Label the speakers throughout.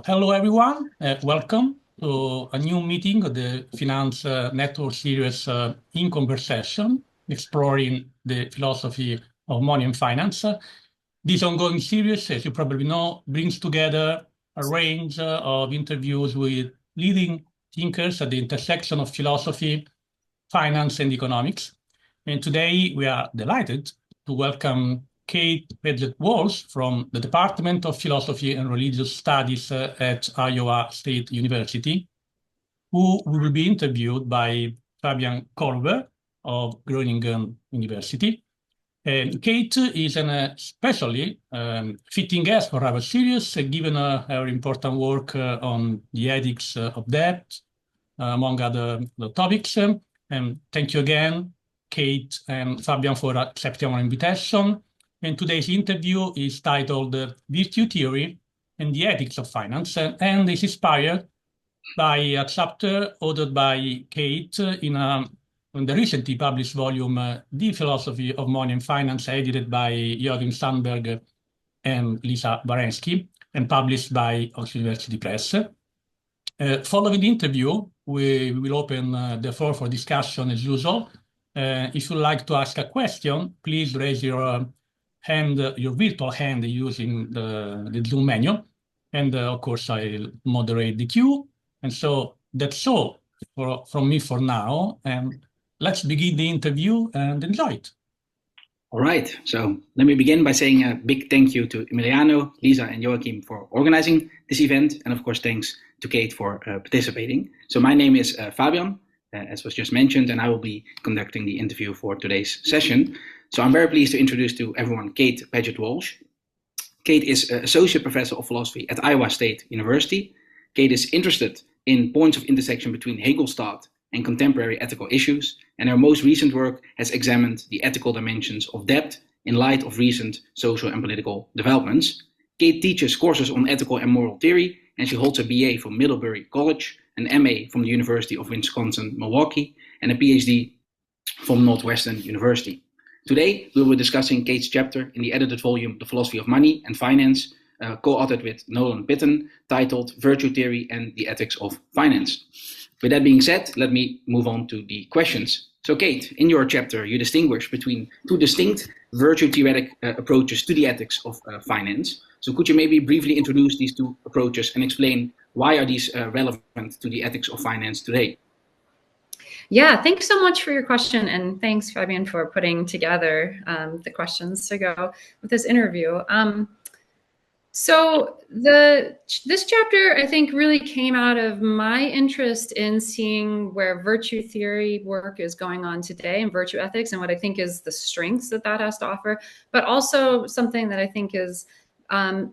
Speaker 1: Hello, everyone. Welcome to a new meeting of the Finance Network series in Conversation, exploring the philosophy of money and finance. This ongoing series, as you probably know, brings together a range of interviews with leading thinkers at the intersection of philosophy, finance, and economics. And today we are delighted to welcome Kate Padgett-Walsh from the Department of Philosophy and Religious Studies at Iowa State University, who will be interviewed by Fabian Korber of Groningen University. And Kate is an especially fitting guest for our series, given her important work on the ethics of debt, among other topics. And thank you again, Kate and Fabian, for accepting our invitation. And today's interview is titled Virtue Theory and the Ethics of Finance, and is inspired by a chapter authored by Kate in the recently published volume, The Philosophy of Money and Finance, edited by Jürgen Sandberg and Lisa Barensky, and published by Oxford University Press. Following the interview, we will open the floor for discussion as usual. If you'd like to ask a question, please raise your hand, your virtual hand, using the Zoom menu. And of course, I'll moderate the queue. And so that's all from me for now. And let's begin the interview and enjoy it.
Speaker 2: All right, so let me begin by saying a big thank you to Emiliano, Lisa, and Joachim for organizing this event. And of course, thanks to Kate for participating. So my name is Fabian, as was just mentioned, and I will be conducting the interview for today's session. So I'm very pleased to introduce to everyone Kate Padgett-Walsh. Kate is Associate Professor of Philosophy at Iowa State University. Kate is interested in points of intersection between Hegel-Staat and contemporary ethical issues, and her most recent work has examined the ethical dimensions of debt in light of recent social and political developments. Kate teaches courses on ethical and moral theory, and she holds a BA from Middlebury College, an MA from the University of Wisconsin-Milwaukee, and a PhD from Northwestern University. Today, we will be discussing Kate's chapter in the edited volume, The Philosophy of Money and Finance, co-authored with Nolan Pitton, titled Virtue Theory and the Ethics of Finance. With that being said, let me move on to the questions. So Kate, in your chapter, you distinguish between two distinct virtue theoretic approaches to the ethics of finance. So could you maybe briefly introduce these two approaches and explain why are these relevant to the ethics of finance today?
Speaker 3: Yeah, thanks so much for your question. And thanks, Fabian, for putting together the questions to go with this interview. So this chapter, I think, really came out of my interest in seeing where virtue theory work is going on today and virtue ethics, and what I think is the strengths that has to offer, but also something that I think is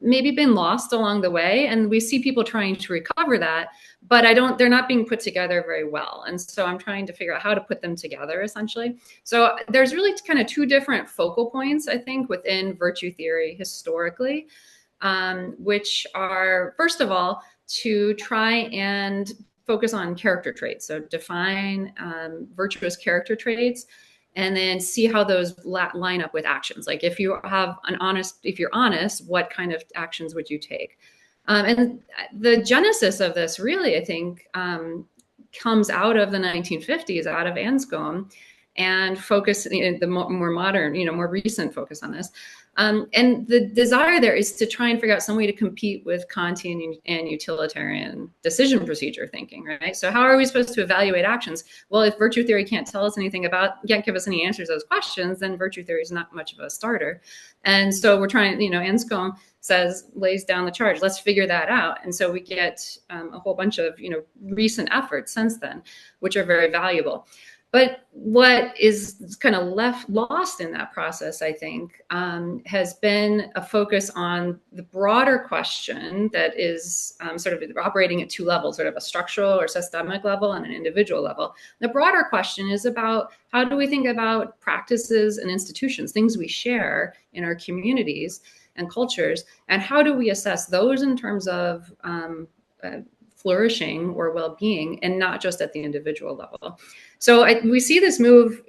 Speaker 3: maybe been lost along the way. And we see people trying to recover that, but they're not being put together very well. And so I'm trying to figure out how to put them together, essentially. So there's really kind of two different focal points, I think, within virtue theory historically. Which are, first of all, to try and focus on character traits. So define virtuous character traits, and then see how those line up with actions. Like if you're honest, what kind of actions would you take? And the genesis of this really, I think, comes out of the 1950s, out of Anscombe, and focus, the more modern, more recent focus on this. And the desire there is to try and figure out some way to compete with Kantian and utilitarian decision procedure thinking, right? So how are we supposed to evaluate actions? Well, if virtue theory can't tell us anything can't give us any answers to those questions, then virtue theory is not much of a starter. And so we're trying, Anscombe lays down the charge, let's figure that out. And so we get a whole bunch of, recent efforts since then, which are very valuable. But what is kind of lost in that process, I think, has been a focus on the broader question that is sort of operating at two levels, sort of a structural or systemic level and an individual level. The broader question is about how do we think about practices and institutions, things we share in our communities and cultures, and how do we assess those in terms of flourishing or well-being, and not just at the individual level. So we see this move,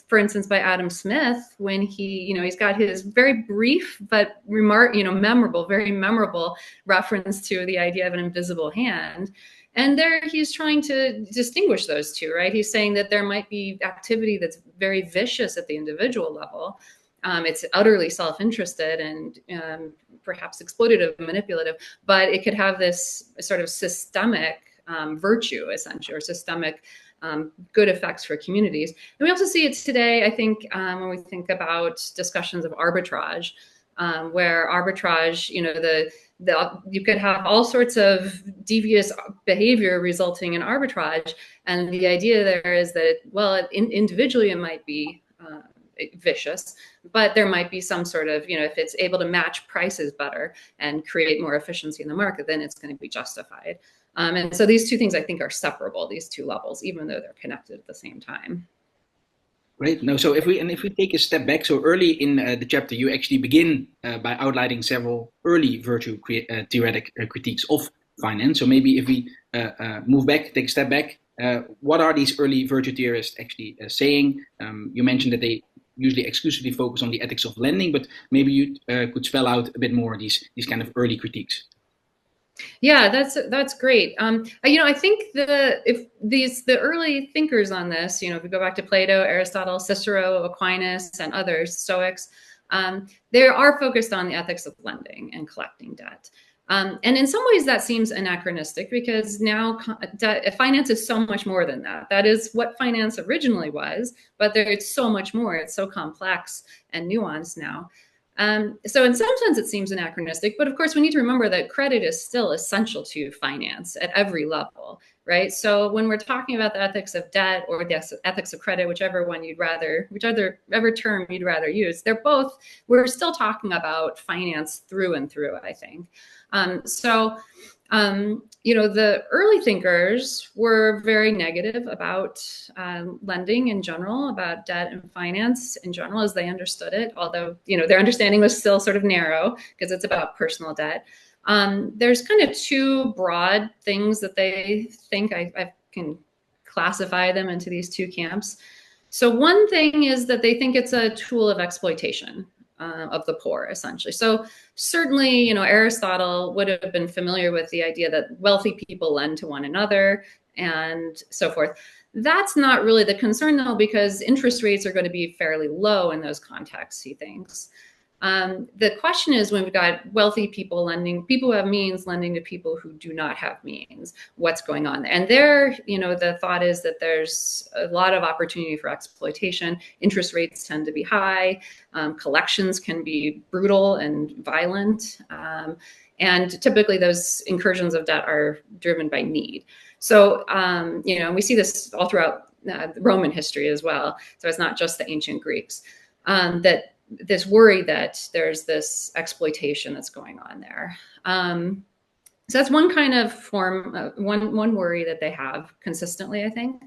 Speaker 3: for instance, by Adam Smith, when he's got his very brief but memorable, very memorable reference to the idea of an invisible hand. And there he's trying to distinguish those two, right? He's saying that there might be activity that's very vicious at the individual level. It's utterly self-interested and perhaps exploitative, manipulative, but it could have this sort of systemic virtue, essentially, or systemic good effects for communities. And we also see it today, I think, when we think about discussions of arbitrage, where arbitrage, you could have all sorts of devious behavior resulting in arbitrage. And the idea there is that, well, individually it might be vicious, but there might be some sort of, if it's able to match prices better and create more efficiency in the market, then it's going to be justified. And so these two things, I think, are separable, these two levels, even though they're connected at the same time.
Speaker 2: Great. No, so if we take a step back, so early in the chapter, you actually begin by outlining several early virtue theoretic critiques of finance. So maybe if we move back, take a step back, what are these early virtue theorists actually saying? You mentioned that they usually exclusively focus on the ethics of lending, but maybe you could spell out a bit more these kind of early critiques.
Speaker 3: Yeah, that's great. I think the early thinkers on this, if we go back to Plato, Aristotle, Cicero, Aquinas, and others, Stoics, they are focused on the ethics of lending and collecting debt. And in some ways that seems anachronistic, because now finance is so much more than that. That is what finance originally was, but it's so much more. It's so complex and nuanced now. So in some sense, it seems anachronistic, but of course we need to remember that credit is still essential to finance at every level, right? So when we're talking about the ethics of debt or the ethics of credit, whichever term you'd rather use, we're still talking about finance through and through, I think. The early thinkers were very negative about lending in general, about debt and finance in general as they understood it, although, their understanding was still sort of narrow because it's about personal debt. There's kind of two broad things that they think. I can classify them into these two camps. So one thing is that they think it's a tool of exploitation of the poor, essentially. So certainly, Aristotle would have been familiar with the idea that wealthy people lend to one another and so forth. That's not really the concern, though, because interest rates are going to be fairly low in those contexts, he thinks. The question is, when we've got wealthy people people who have means lending to people who do not have means, what's going on there? And there, the thought is that there's a lot of opportunity for exploitation. Interest rates tend to be high. Collections can be brutal and violent. And typically those incursions of debt are driven by need. So, we see this all throughout Roman history as well. So it's not just the ancient Greeks, that this worry that there's this exploitation that's going on there. So that's one kind of form, one worry that they have consistently, I think.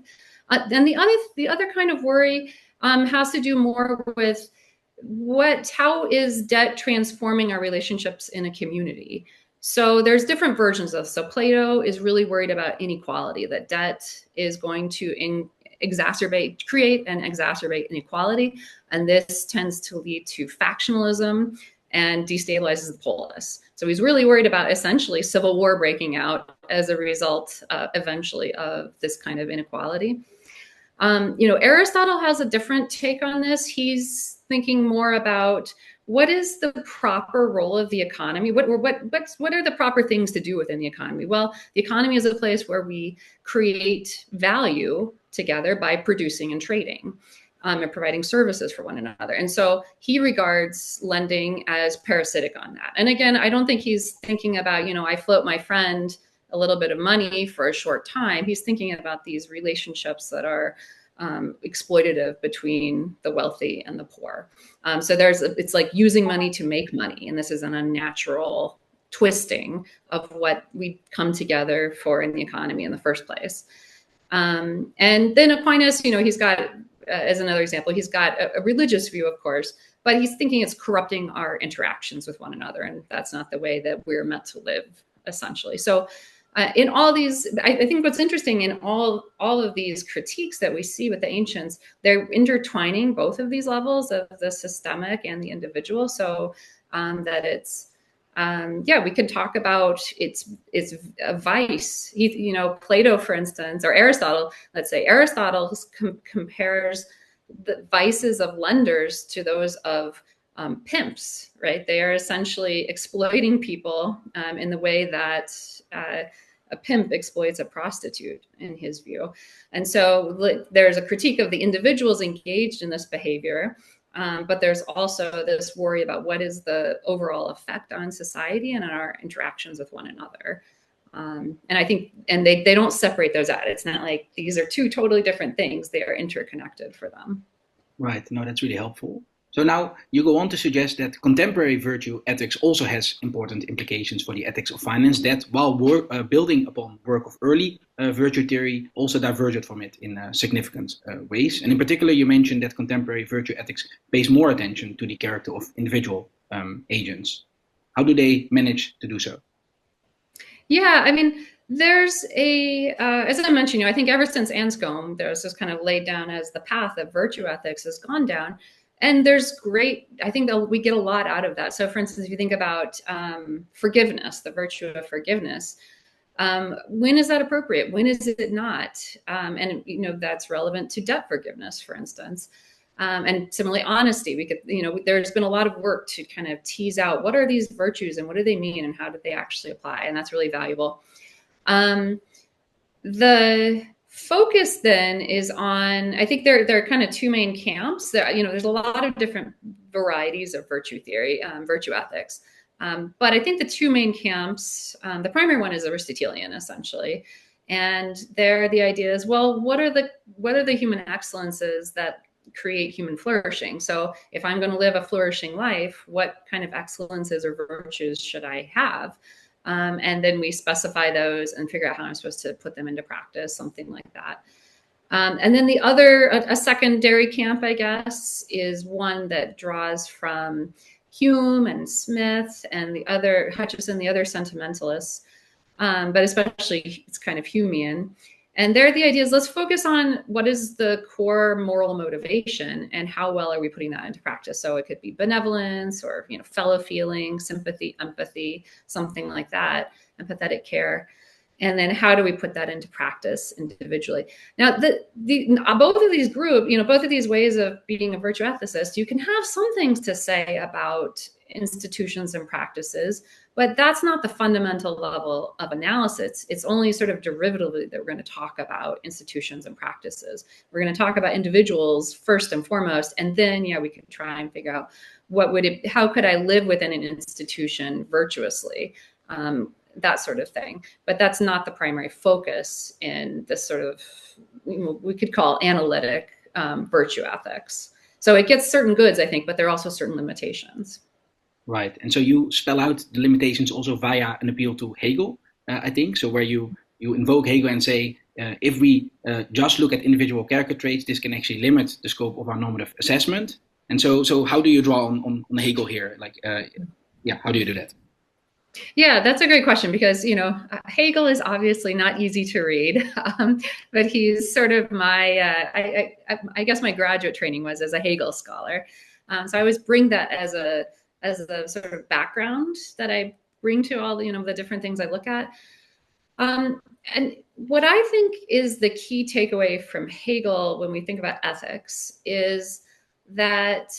Speaker 3: Then the other kind of worry has to do more with how is debt transforming our relationships in a community? So there's different versions of this. So Plato is really worried about inequality, that debt is going to create and exacerbate inequality. And this tends to lead to factionalism and destabilizes the polis. So he's really worried about essentially civil war breaking out as a result, eventually, of this kind of inequality. Aristotle has a different take on this. He's thinking more about what is the proper role of the economy? What are the proper things to do within the economy? Well, the economy is a place where we create value together by producing and trading and providing services for one another. And so he regards lending as parasitic on that. And again, I don't think he's thinking about, I float my friend a little bit of money for a short time. He's thinking about these relationships that are exploitative between the wealthy and the poor. So it's like using money to make money. And this is an unnatural twisting of what we come together for in the economy in the first place. And then Aquinas, he's got, as another example, he's got a religious view, of course, but he's thinking it's corrupting our interactions with one another. And that's not the way that we're meant to live, essentially. So in all these, I think what's interesting in all of these critiques that we see with the ancients, they're intertwining both of these levels of the systemic and the individual. So that it's, we can talk about it's a vice. Plato, for instance, or Aristotle. Let's say Aristotle compares the vices of lenders to those of pimps, right? They are essentially exploiting people in the way that a pimp exploits a prostitute, in his view. And so there's a critique of the individuals engaged in this behavior, but there's also this worry about what is the overall effect on society and on our interactions with one another. And I think, and they don't separate those out. It's not like these are two totally different things. They are interconnected for them.
Speaker 2: Right. No, that's really helpful. So now you go on to suggest that contemporary virtue ethics also has important implications for the ethics of finance that, while building upon work of early virtue theory, also diverged from it in significant ways. And in particular, you mentioned that contemporary virtue ethics pays more attention to the character of individual agents. How do they manage to do so?
Speaker 3: Yeah, I mean, there's as I mentioned, I think ever since Anscombe, there's this kind of laid down as the path that virtue ethics has gone down. And there's I think that we get a lot out of that. So for instance, if you think about forgiveness, the virtue of forgiveness, when is that appropriate? When is it not? And, that's relevant to debt forgiveness, for instance. And similarly, honesty, we could, there's been a lot of work to kind of tease out what are these virtues and what do they mean and how do they actually apply? And that's really valuable. The focus then is on, I think there are kind of two main camps. There's a lot of different varieties of virtue theory, virtue ethics. But I think the two main camps, the primary one is Aristotelian, essentially. And there the idea is, well, what are the human excellences that create human flourishing? So if I'm going to live a flourishing life, what kind of excellences or virtues should I have? And then we specify those and figure out how I'm supposed to put them into practice, something like that. And then a secondary camp, I guess, is one that draws from Hume and Smith and Hutcheson, the other sentimentalists, but especially it's kind of Humean. And there the idea is, let's focus on what is the core moral motivation and how well are we putting that into practice. So it could be benevolence or, fellow feeling, sympathy, empathy, something like that, empathetic care. And then how do we put that into practice individually? Now, both of these groups, both of these ways of being a virtue ethicist, you can have some things to say about institutions and practices, but that's not the fundamental level of analysis. It's only sort of derivatively that we're going to talk about institutions and practices. We're going to talk about individuals first and foremost, and then, we can try and figure out how could I live within an institution virtuously? That sort of thing. But that's not the primary focus in this sort of, we could call analytic virtue ethics. So it gets certain goods, I think, but there are also certain limitations.
Speaker 2: Right. And so you spell out the limitations also via an appeal to Hegel, I think. So where you invoke Hegel and say, if we just look at individual character traits, this can actually limit the scope of our normative assessment. And so how do you draw on Hegel here? How do you do that?
Speaker 3: Yeah, that's a great question because, Hegel is obviously not easy to read, but he's sort of I guess my graduate training was as a Hegel scholar. So I always bring that as a sort of background that I bring to all the different things I look at. And what I think is the key takeaway from Hegel when we think about ethics is that,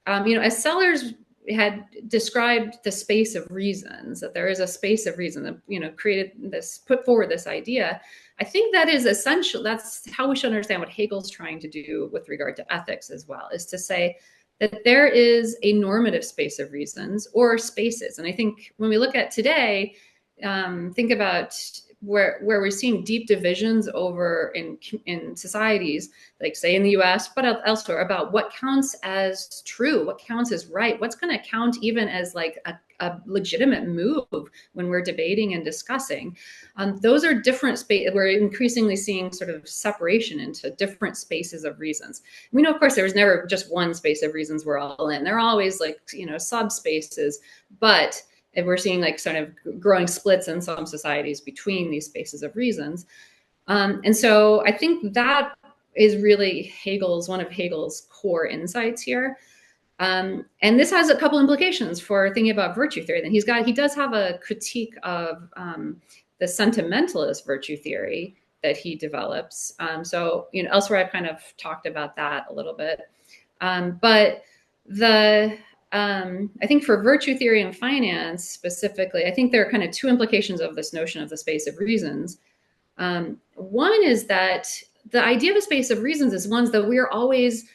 Speaker 3: as Sellers had described the space of reasons, that there is a space of reason that, put forward this idea. I think that is essential. That's how we should understand what Hegel's trying to do with regard to ethics as well, is to say that there is a normative space of reasons or spaces. And I think when we look at today, think about where we're seeing deep divisions over in societies, like say in the US, but elsewhere, about what counts as true, what counts as right, what's going to count even as like a legitimate move when we're debating and discussing. Those are different spaces. We're increasingly seeing sort of separation into different spaces of reasons. We know, of course, there was never just one space of reasons we're all in. There are always subspaces, but And we're seeing like sort of growing splits in some societies between these spaces of reasons. And so I think that is really one of Hegel's core insights here. And this has a couple implications for thinking about virtue theory. Then he does have a critique of the sentimentalist virtue theory that he develops. So, elsewhere I've kind of talked about that a little bit. But I think for virtue theory and finance specifically, I think there are kind of two implications of this notion of the space of reasons. One is that the idea of a space of reasons is ones that we're always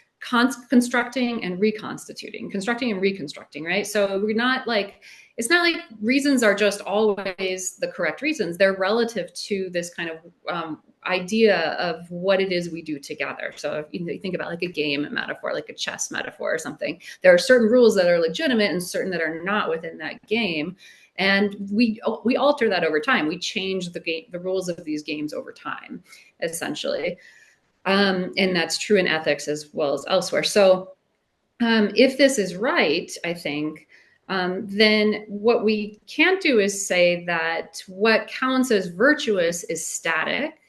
Speaker 3: constructing and reconstituting, constructing and reconstructing, right? So we're not like, it's not like reasons are just always the correct reasons. They're relative to this kind of idea of what it is we do together. So if you think about like a game metaphor, like a chess metaphor or something, there are certain rules that are legitimate and certain that are not within that game. And we alter that over time. We change the rules of these games over time, essentially. And that's true in ethics as well as elsewhere. So if this is right, I think, then what we can't do is say that what counts as virtuous is static.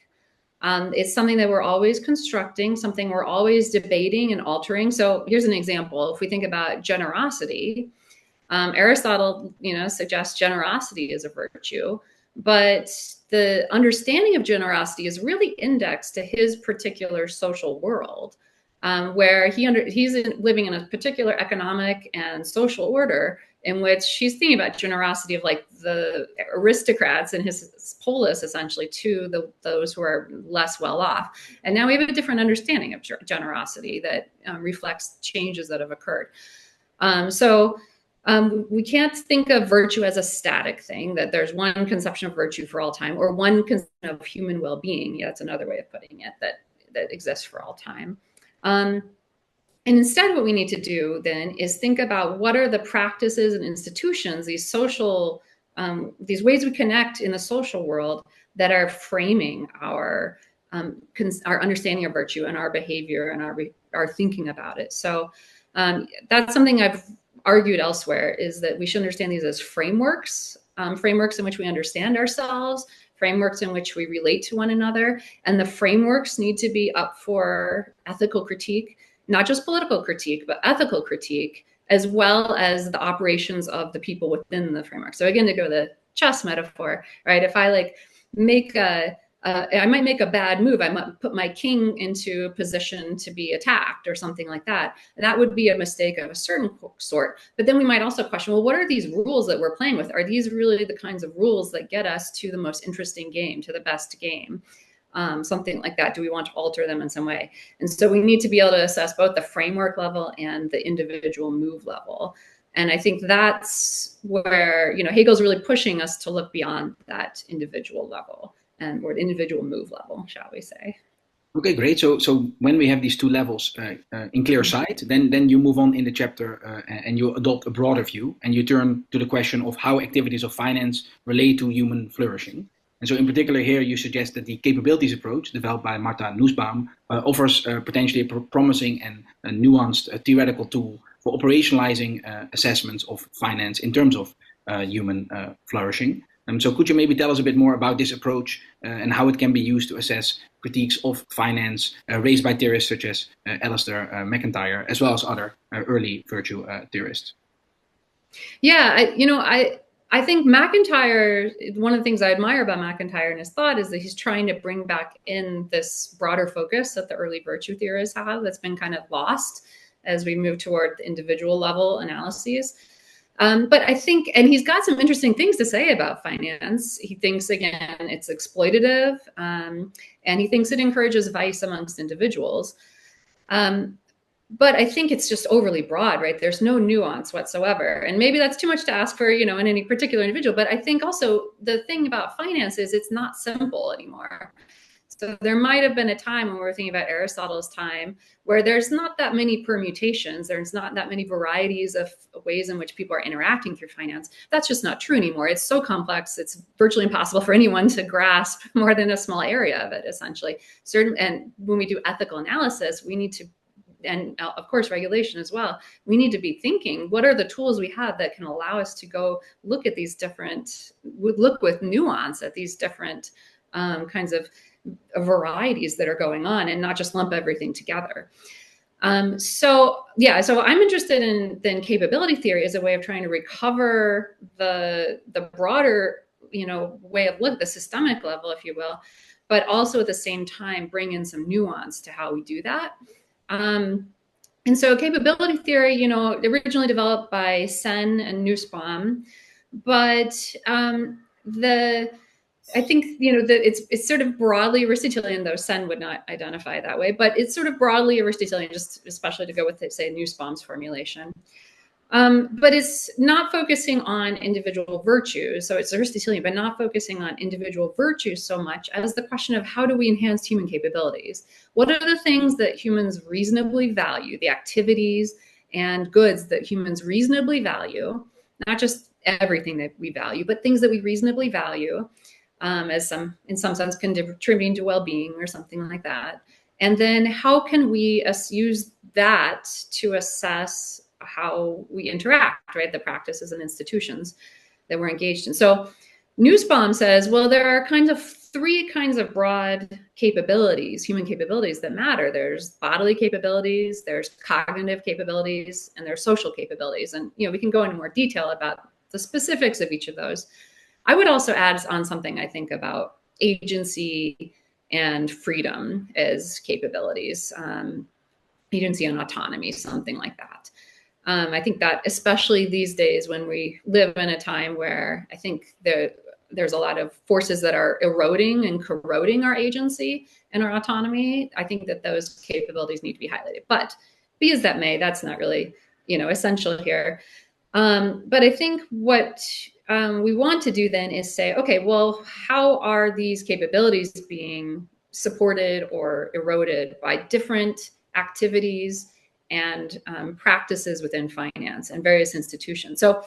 Speaker 3: It's something that we're always constructing, something we're always debating and altering. So here's an example. If we think about generosity, Aristotle, suggests generosity is a virtue, but the understanding of generosity is really indexed to his particular social world, where he's living in a particular economic and social order in which he's thinking about generosity of like the aristocrats in his polis, essentially, to those who are less well off. And now we have a different understanding of generosity that reflects changes that have occurred. We can't think of virtue as a static thing, that there's one conception of virtue for all time, or one conception of human well-being. Yeah, that's another way of putting it, that exists for all time. And instead, what we need to do then is think about what are the practices and institutions, these social, these ways we connect in the social world that are framing our understanding of virtue and our behavior and our thinking about it. So that's something I've argued elsewhere, is that we should understand these as frameworks, frameworks in which we understand ourselves, frameworks in which we relate to one another. And the frameworks need to be up for ethical critique, not just political critique, but ethical critique, as well as the operations of the people within the framework. So again, to go to the chess metaphor, right? If I like I might make a bad move. I might put my king into a position to be attacked or something like that. That would be a mistake of a certain sort. But then we might also question, well, what are these rules that we're playing with? Are these really the kinds of rules that get us to the most interesting game, to the best game? Something like that. Do we want to alter them in some way? And so we need to be able to assess both the framework level and the individual move level. And I think that's where, Hegel's really pushing us to look beyond that individual level, or the individual move level, shall we say.
Speaker 2: Okay, great. So when we have these two levels in clear sight, then you move on in the chapter and you adopt a broader view, and you turn to the question of how activities of finance relate to human flourishing. And so in particular here, you suggest that the capabilities approach developed by Martha Nussbaum offers potentially a promising and a nuanced theoretical tool for operationalizing assessments of finance in terms of human flourishing. So could you maybe tell us a bit more about this approach and how it can be used to assess critiques of finance raised by theorists such as Alistair McIntyre, as well as other early virtue theorists?
Speaker 3: Yeah, I think McIntyre, one of the things I admire about McIntyre and his thought is that he's trying to bring back in this broader focus that the early virtue theorists have that's been kind of lost as we move toward the individual level analyses. But I think, and he's got some interesting things to say about finance. He thinks, again, it's exploitative, and he thinks it encourages vice amongst individuals. But I think it's just overly broad, right? There's no nuance whatsoever. And maybe that's too much to ask for, in any particular individual. But I think also the thing about finance is it's not simple anymore. So there might have been a time when we were thinking about Aristotle's time where there's not that many permutations. There's not that many varieties of ways in which people are interacting through finance. That's just not true anymore. It's so complex. It's virtually impossible for anyone to grasp more than a small area of it, essentially. And when we do ethical analysis, we need to and of course regulation as well, we need to be thinking, what are the tools we have that can allow us to go look at these different, look with nuance at these different kinds of varieties that are going on, and not just lump everything together. So I'm interested in then capability theory as a way of trying to recover the broader, way of look, the systemic level, if you will, but also at the same time bring in some nuance to how we do that. And so capability theory, originally developed by Sen and Nussbaum, but I think, it's sort of broadly Aristotelian, though Sen would not identify that way, but it's sort of broadly Aristotelian, just especially to go with, say, Nussbaum's formulation. But it's not focusing on individual virtues. So it's Aristotelian, but not focusing on individual virtues so much as the question of how do we enhance human capabilities? What are the things that humans reasonably value, the activities and goods that humans reasonably value, not just everything that we value, but things that we reasonably value, as in some sense contributing to well-being or something like that. And then how can we use that to assess how we interact, right? The practices and institutions that we're engaged in. So Nussbaum says, well, there are three kinds of broad capabilities, human capabilities that matter. There's bodily capabilities, there's cognitive capabilities, and there's social capabilities. And, we can go into more detail about the specifics of each of those. I would also add on something I think about agency and freedom as capabilities, agency and autonomy, something like that. I think that especially these days when we live in a time where I think there's a lot of forces that are eroding and corroding our agency and our autonomy, I think that those capabilities need to be highlighted. But be as that may, that's not really, essential here. But I think what we want to do then is say, okay, well, how are these capabilities being supported or eroded by different activities and practices within finance and various institutions? So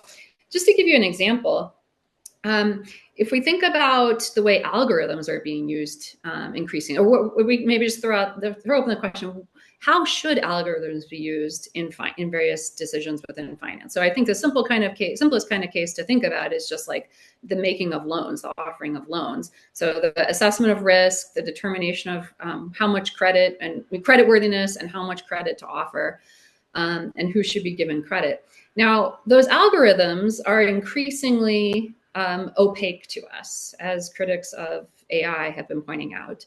Speaker 3: just to give you an example, if we think about the way algorithms are being used increasingly, or we maybe just throw open the question, how should algorithms be used in various decisions within finance? So I think the simplest kind of case to think about is just like the making of loans, the offering of loans. So the assessment of risk, the determination of how much credit and creditworthiness and how much credit to offer, and who should be given credit. Now, those algorithms are increasingly opaque to us, as critics of AI have been pointing out.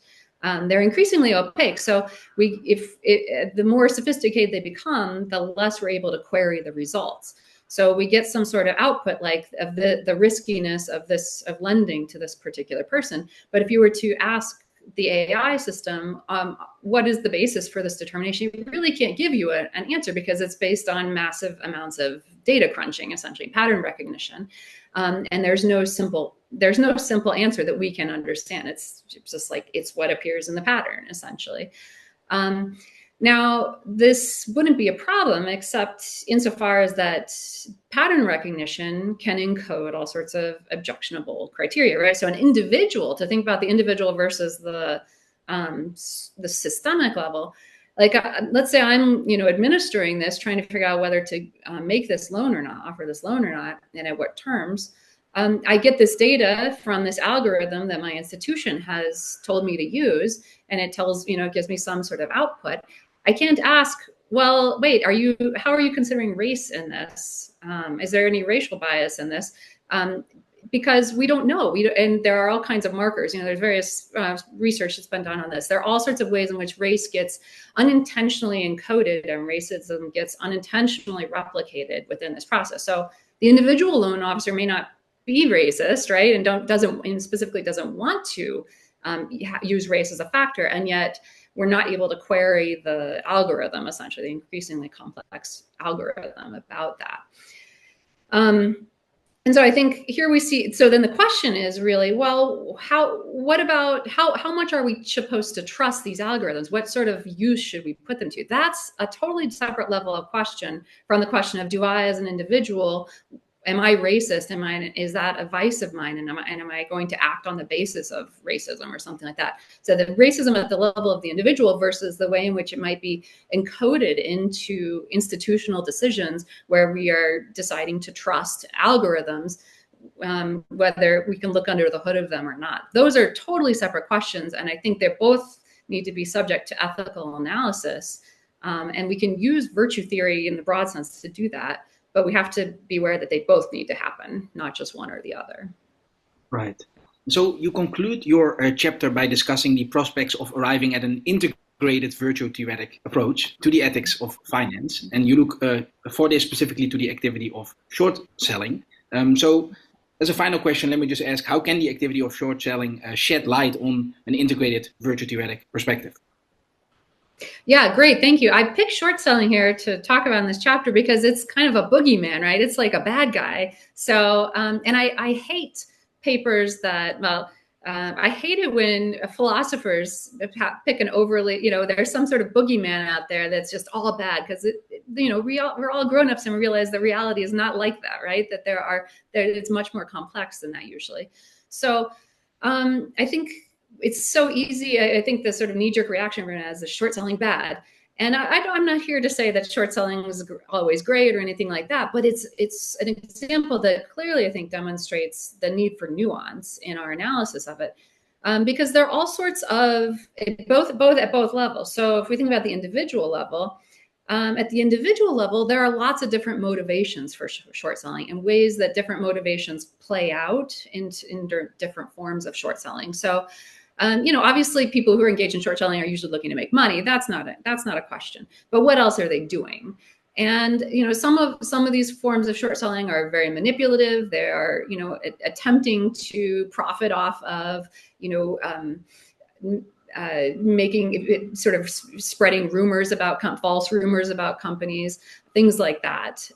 Speaker 3: They're increasingly opaque. So the more sophisticated they become, the less we're able to query the results. So we get some sort of output like of the riskiness of lending to this particular person. But if you were to ask the AI system, what is the basis for this determination? It really can't give you an answer because it's based on massive amounts of data crunching, essentially pattern recognition. And there's no simple answer that we can understand. It's just like, it's what appears in the pattern, essentially. Now, this wouldn't be a problem except insofar as that pattern recognition can encode all sorts of objectionable criteria, right? So an individual, to think about the individual versus the systemic level, like let's say I'm administering this, trying to figure out whether to make this loan or not, offer this loan or not, and at what terms. I get this data from this algorithm that my institution has told me to use, and it tells, it gives me some sort of output. I can't ask, well, wait, how are you considering race in this? Is there any racial bias in this? Because we don't know. And there are all kinds of markers. There's various research that's been done on this. There are all sorts of ways in which race gets unintentionally encoded and racism gets unintentionally replicated within this process. So the individual loan officer may not be racist, right? And specifically doesn't want to use race as a factor, and yet we're not able to query the algorithm, essentially the increasingly complex algorithm about that. And so I think here we see, so then the question is really, well, how much are we supposed to trust these algorithms? What sort of use should we put them to? That's a totally separate level of question from the question of, do I as an individual am I racist? Is that a vice of mine? And am I going to act on the basis of racism or something like that? So the racism at the level of the individual versus the way in which it might be encoded into institutional decisions where we are deciding to trust algorithms, whether we can look under the hood of them or not. Those are totally separate questions. And I think they both need to be subject to ethical analysis. And we can use virtue theory in the broad sense to do that. But we have to be aware that they both need to happen, not just one or the other.
Speaker 2: Right. So you conclude your chapter by discussing the prospects of arriving at an integrated virtue theoretic approach to the ethics of finance. And you look for this specifically to the activity of short selling. So as a final question, let me just ask, how can the activity of short selling shed light on an integrated virtue theoretic perspective?
Speaker 3: Yeah, great. Thank you. I picked short selling here to talk about in this chapter because it's kind of a boogeyman, right? It's like a bad guy. So, and I hate papers that, I hate it when philosophers pick an overly, there's some sort of boogeyman out there that's just all bad because, we're all grown-ups and we realize the reality is not like that, right? That it's much more complex than that usually. So I think it's so easy. I think the sort of knee-jerk reaction everyone has is short selling bad. And I'm not here to say that short selling is always great or anything like that, but it's an example that clearly I think demonstrates the need for nuance in our analysis of it, because there are all sorts of both at both levels. So if we think about the individual level, at the individual level, there are lots of different motivations for short selling and ways that different motivations play out in different forms of short selling. So obviously people who are engaged in short selling are usually looking to make money. That's not a question. But what else are they doing? And some of these forms of short selling are very manipulative. They are attempting to profit off of making it sort of spreading rumors about false rumors about companies, things like that.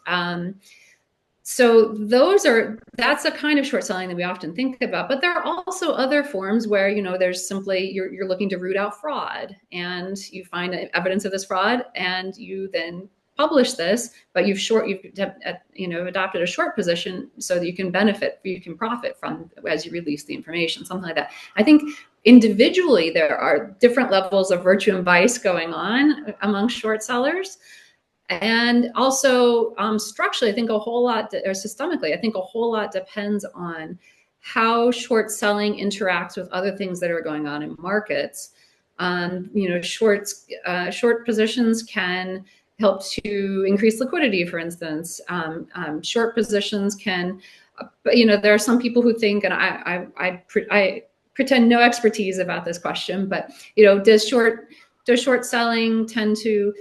Speaker 3: So that's a kind of short selling that we often think about, but there are also other forms where, there's simply, you're looking to root out fraud and you find evidence of this fraud and you then publish this, but you've adopted a short position so that you can profit from as you release the information, something like that. I think individually there are different levels of virtue and vice going on among short sellers. And also structurally, I think a whole lot, or systemically, I think a whole lot depends on how short selling interacts with other things that are going on in markets. Short positions can help to increase liquidity, for instance. Short positions can, there are some people who think, and I pretend no expertise about this question, but does short selling tend to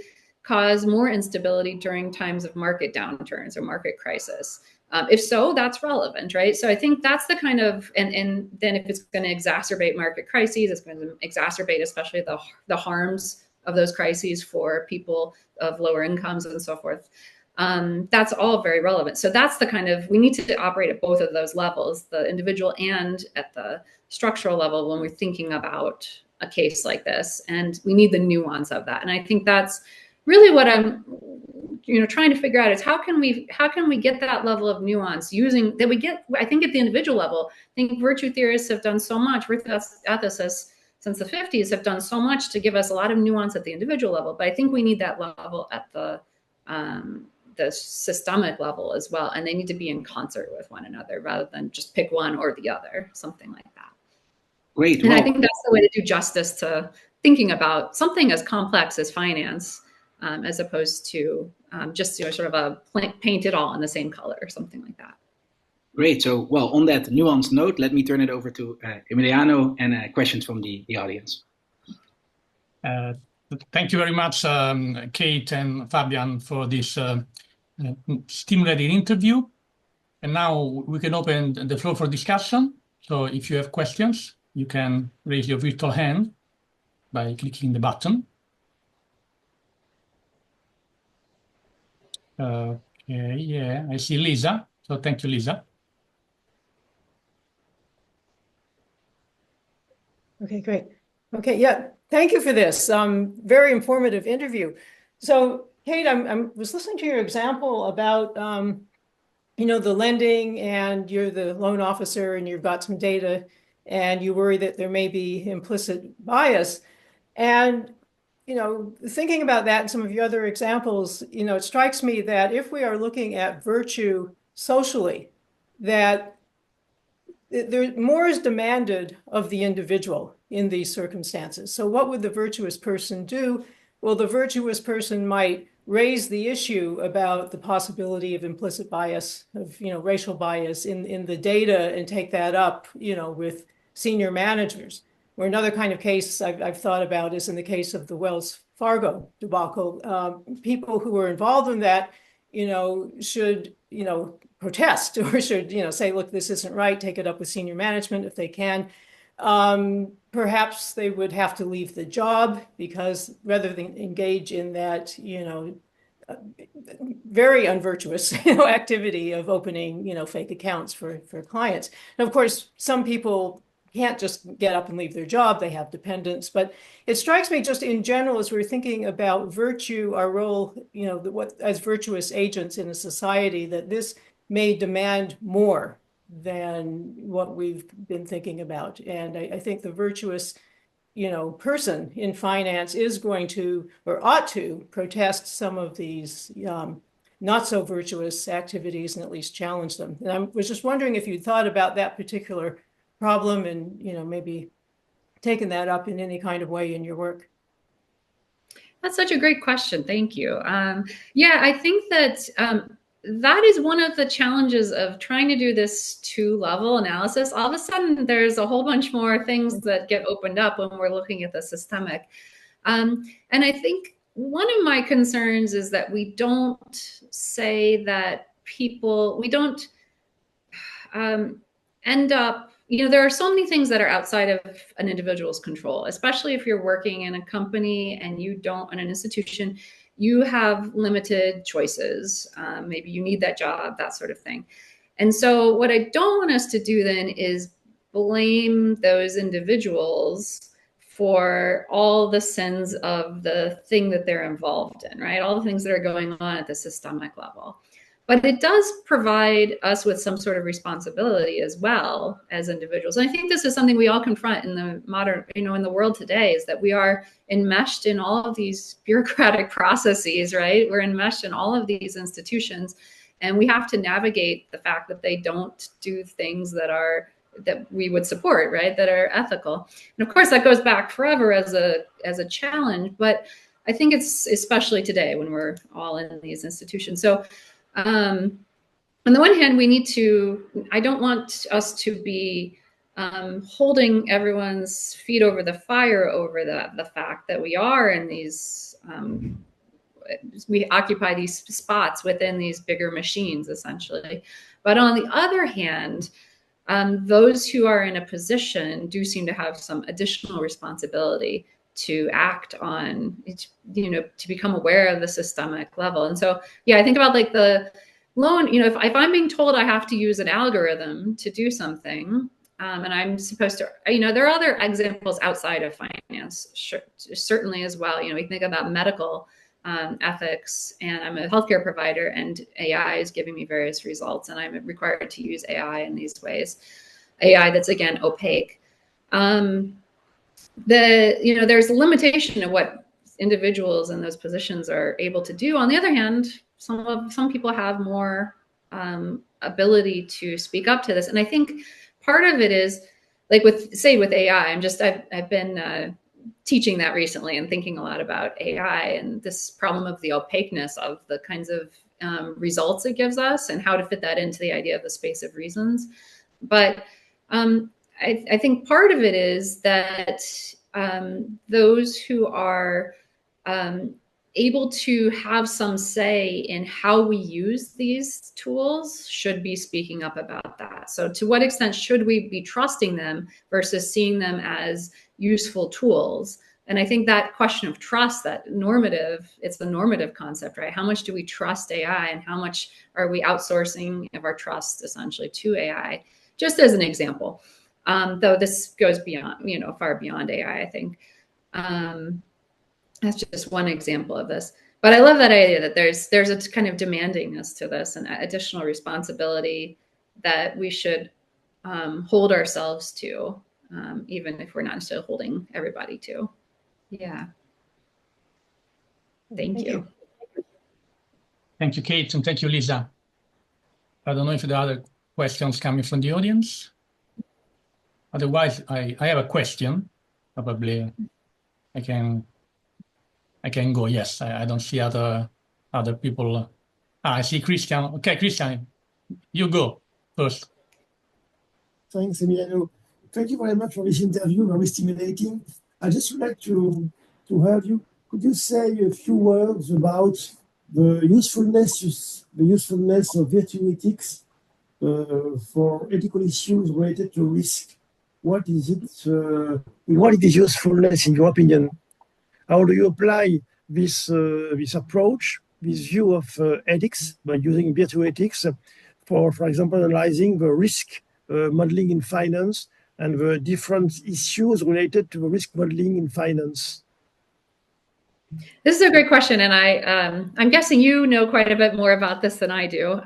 Speaker 3: cause more instability during times of market downturns or market crisis? If so, that's relevant, right? So I think that's the kind of, and then if it's going to exacerbate market crises, it's going to exacerbate especially the harms of those crises for people of lower incomes and so forth. That's all very relevant. So that's the kind of, we need to operate at both of those levels, the individual and at the structural level when we're thinking about a case like this. And we need the nuance of that. And I think that's really what I'm trying to figure out is how can we get that level of nuance using that we get, I think at the individual level. I think virtue theorists have done so much, virtue ethicists since the 50s have done so much to give us a lot of nuance at the individual level, but I think we need that level at the systemic level as well, and they need to be in concert with one another rather than just pick one or the other, something like that.
Speaker 2: Great.
Speaker 3: And I think that's the way to do justice to thinking about something as complex as finance, as opposed to just sort of a paint it all in the same color or something like that.
Speaker 2: Great. So, well, on that nuanced note, let me turn it over to Emiliano and questions from the audience.
Speaker 1: Thank you very much, Kate and Fabian, for this stimulating interview. And now we can open the floor for discussion. So if you have questions, you can raise your virtual hand by clicking the button. Okay, yeah, I see Lisa. So thank you, Lisa.
Speaker 4: Okay, great. Okay, yeah, thank you for this very informative interview. So, Kate, I was listening to your example about the lending and you're the loan officer and you've got some data and you worry that there may be implicit bias. And, thinking about that and some of your other examples, it strikes me that if we are looking at virtue socially, that more is demanded of the individual in these circumstances. So what would the virtuous person do? Well, the virtuous person might raise the issue about the possibility of implicit bias, of racial bias in the data, and take that up with senior managers. Or another kind of case I've thought about is in the case of the Wells Fargo debacle. People who were involved in that should protest, or should say, look, this isn't right, take it up with senior management if they can. Perhaps they would have to leave the job, because rather than engage in that very unvirtuous activity of opening fake accounts for clients. And of course, some people can't just get up and leave their job, they have dependents. But it strikes me, just in general, as we're thinking about virtue, our role as virtuous agents in a society, that this may demand more than what we've been thinking about. And I think the virtuous person in finance is going to, or ought to, protest some of these not so virtuous activities, and at least challenge them. And I was just wondering if you thought about that particular problem and maybe taken that up in any kind of way in your work.
Speaker 3: That's such a great question. Thank you. Yeah, I think that that is one of the challenges of trying to do this two-level analysis. All of a sudden, there's a whole bunch more things that get opened up when we're looking at the systemic. And I think one of my concerns is that we don't say that we don't end up, there are so many things that are outside of an individual's control, especially if you're working in a company and you don't, in an institution, you have limited choices. Maybe you need that job, that sort of thing. And so what I don't want us to do then is blame those individuals for all the sins of the thing that they're involved in, right? All the things that are going on at the systemic level. But it does provide us with some sort of responsibility as well as individuals. And I think this is something we all confront in the modern, in the world today, is that we are enmeshed in all of these bureaucratic processes, right? We're enmeshed in all of these institutions, and we have to navigate the fact that they don't do things that we would support, right? That are ethical. And of course, that goes back forever as a challenge, but I think it's especially today when we're all in these institutions. So on the one hand, I don't want us to be holding everyone's feet over the fire over the fact that we are in these, we occupy these spots within these bigger machines, essentially. But on the other hand, those who are in a position do seem to have some additional responsibility to act on, to become aware of the systemic level. And so, yeah, I think about like the loan, if I'm being told I have to use an algorithm to do something, and I'm supposed to, there are other examples outside of finance, certainly as well. We think about medical ethics, and I'm a healthcare provider, and AI is giving me various results, and I'm required to use AI in these ways. AI that's, again, opaque. There's a limitation of what individuals in those positions are able to do. On the other hand, some people have more ability to speak up to this. And I think part of it is, like with AI, I've been teaching that recently and thinking a lot about AI and this problem of the opaqueness of the kinds of results it gives us and how to fit that into the idea of the space of reasons. But I think part of it is that those who are able to have some say in how we use these tools should be speaking up about that. So to what extent should we be trusting them versus seeing them as useful tools? And I think that question of trust, it's the normative concept, right? How much do we trust AI, and how much are we outsourcing of our trust essentially to AI? Just as an example, though this goes beyond, far beyond AI, I think. That's just one example of this. But I love that idea that there's a kind of demandingness to this and additional responsibility that we should hold ourselves to, even if we're not necessarily holding everybody to. Yeah. Thank you.
Speaker 1: Thank you, Kate, and thank you, Lisa. I don't know if there are other questions coming from the audience. Otherwise, I have a question. Probably I can go. Yes, I don't see other people. I see Christian. Okay, Christian, you go first.
Speaker 5: Thanks, Emiliano. Thank you very much for this interview, very stimulating. I just would like to have you, could you say a few words about the usefulness of virtue ethics for ethical issues related to risk? What is it? What is usefulness in your opinion? How do you apply this approach, this view of ethics by using virtue ethics for example, analyzing the risk modeling in finance and the different issues related to the risk modeling in finance?
Speaker 3: This is a great question, and I'm guessing you know quite a bit more about this than I do.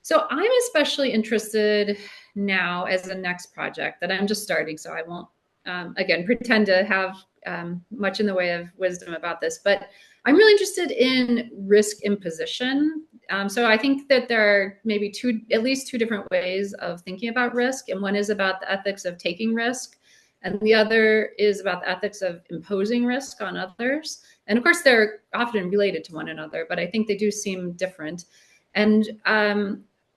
Speaker 3: So I'm especially interested now as a next project that I'm just starting, so I won't again pretend to have much in the way of wisdom about this, but I'm really interested in risk imposition. So I think that there are maybe at least two different ways of thinking about risk, and one is about the ethics of taking risk, and the other is about the ethics of imposing risk on others. And of course, they're often related to one another, but I think they do seem different. And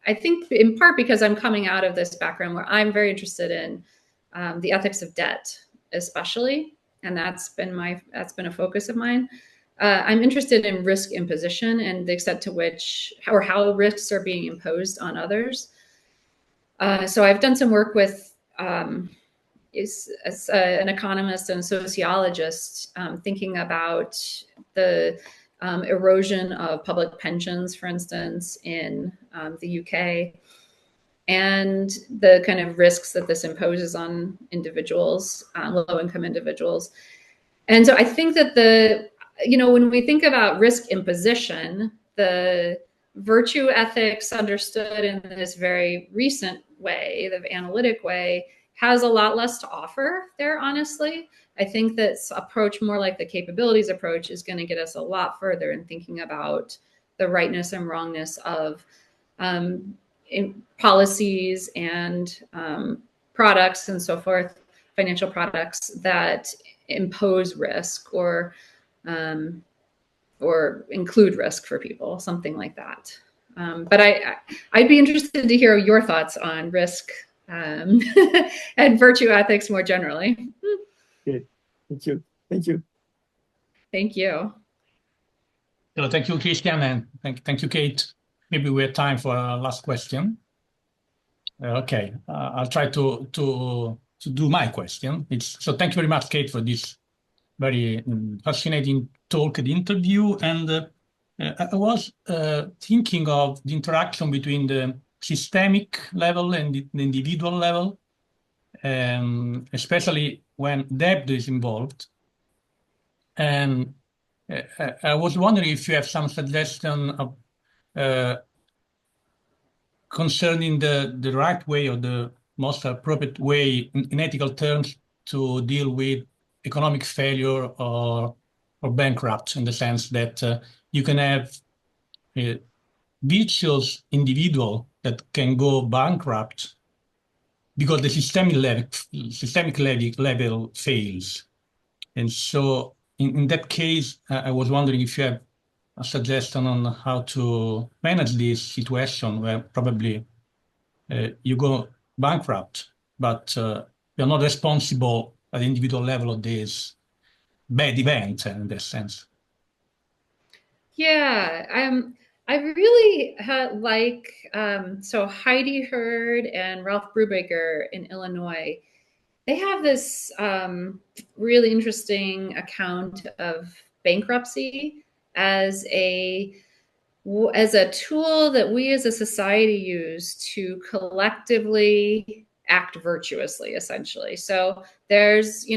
Speaker 3: I think in part because I'm coming out of this background where I'm very interested in the ethics of debt, especially, and that's been a focus of mine. I'm interested in risk imposition and the extent to which or how risks are being imposed on others. So I've done some work with as an economist and sociologist, thinking about the erosion of public pensions, for instance, in the UK, and the kind of risks that this imposes on individuals, low-income individuals. And so I think that when we think about risk imposition, the virtue ethics understood in this very recent way, the analytic way, has a lot less to offer there, honestly. I think that approach, more like the capabilities approach, is going to get us a lot further in thinking about the rightness and wrongness of policies and products and so forth, financial products that impose risk or include risk for people, something like that. But I'd be interested to hear your thoughts on risk and virtue ethics more generally.
Speaker 5: Okay, thank you. Thank you.
Speaker 3: Thank you.
Speaker 1: So thank you, Christian, and thank you, Kate. Maybe we have time for a last question. Okay, I'll try to do my question. So thank you very much, Kate, for this very fascinating talk and interview. And I was thinking of the interaction between the systemic level and the individual level, especially when debt is involved. And I was wondering if you have some suggestion of concerning the right way or the most appropriate way in ethical terms to deal with economic failure or bankrupt, in the sense that you can have a virtuous individual that can go bankrupt because the systemic level fails. And so in that case, I was wondering if you have a suggestion on how to manage this situation where probably you go bankrupt, but you're not responsible at the individual level of this bad event in this sense.
Speaker 3: Yeah, I really like, so Heidi Hurd and Ralph Brubaker in Illinois, they have this really interesting account of bankruptcy as a tool that we as a society use to collectively act virtuously, essentially. So there's,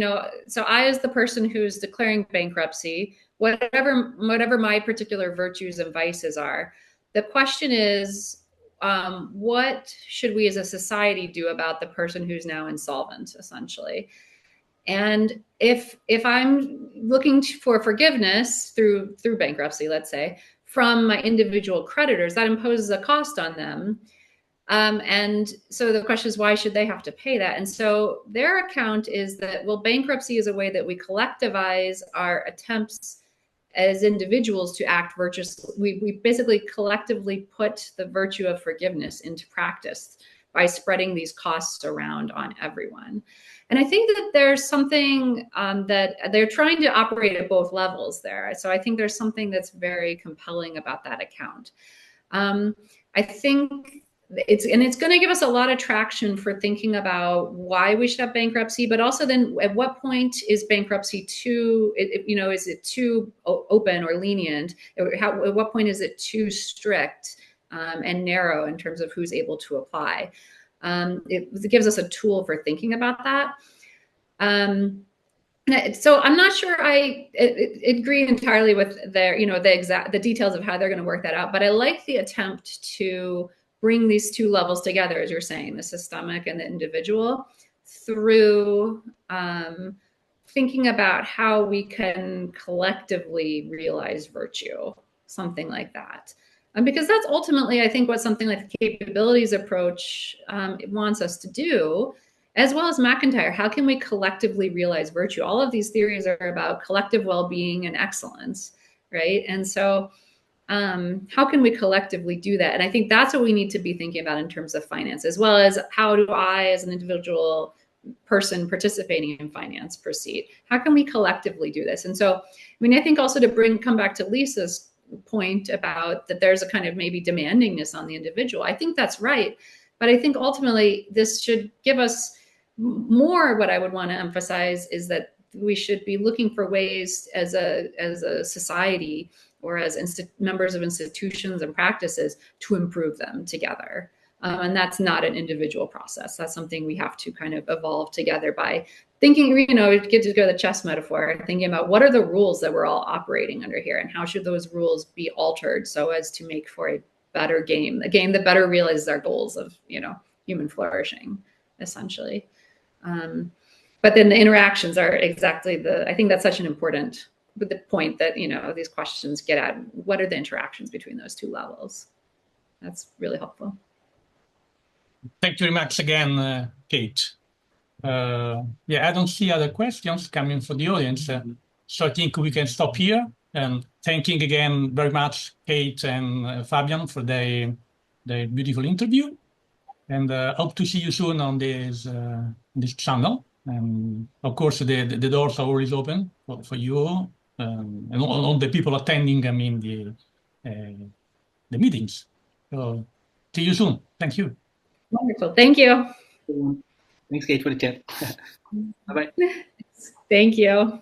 Speaker 3: so I, as the person who's declaring bankruptcy, whatever my particular virtues and vices are. The question is, what should we as a society do about the person who's now insolvent, essentially? And if I'm looking for forgiveness through bankruptcy, let's say, from my individual creditors, that imposes a cost on them. And so the question is, why should they have to pay that? And so their account is that, well, bankruptcy is a way that we collectivize our attempts as individuals to act virtuously. We basically collectively put the virtue of forgiveness into practice by spreading these costs around on everyone. And I think that there's something that they're trying to operate at both levels there. So I think there's something that's very compelling about that account. I think it's going to give us a lot of traction for thinking about why we should have bankruptcy, but also then at what point is bankruptcy too, is it too open or lenient? At what point is it too strict and narrow in terms of who's able to apply? It gives us a tool for thinking about that. So I'm not sure I agree entirely with the details of how they're going to work that out, but I like the attempt to bring these two levels together, as you're saying, the systemic and the individual, through thinking about how we can collectively realize virtue, something like that. Because that's ultimately, I think, what something like the capabilities approach wants us to do, as well as McIntyre. How can we collectively realize virtue? All of these theories are about collective well-being and excellence, right? And so how can we collectively do that? And I think that's what we need to be thinking about in terms of finance, as well as how do I, as an individual person participating in finance, proceed? How can we collectively do this? And so, I mean, I think also to come back to Lisa's point about that there's a kind of maybe demandingness on the individual. I think that's right. But I think ultimately this should give us more. What I would want to emphasize is that we should be looking for ways as a society or as members of institutions and practices to improve them together. And that's not an individual process. That's something we have to kind of evolve together by thinking, get to go to the chess metaphor, thinking about what are the rules that we're all operating under here and how should those rules be altered so as to make for a better game, a game that better realizes our goals of, human flourishing, essentially. But then the interactions are exactly I think that's such an important, but the point that, these questions get at, what are the interactions between those two levels? That's really helpful.
Speaker 1: Thank you very much again, Kate. I don't see other questions coming from the audience. So I think we can stop here. And thanking again very much Kate and Fabian for their beautiful interview. And hope to see you soon on this channel. And of course, the doors are always open for you and all the people attending, the meetings. So see you soon. Thank you.
Speaker 3: Wonderful. Thank you.
Speaker 2: Thanks, Kate, for the chat. Bye-bye.
Speaker 3: Thank you.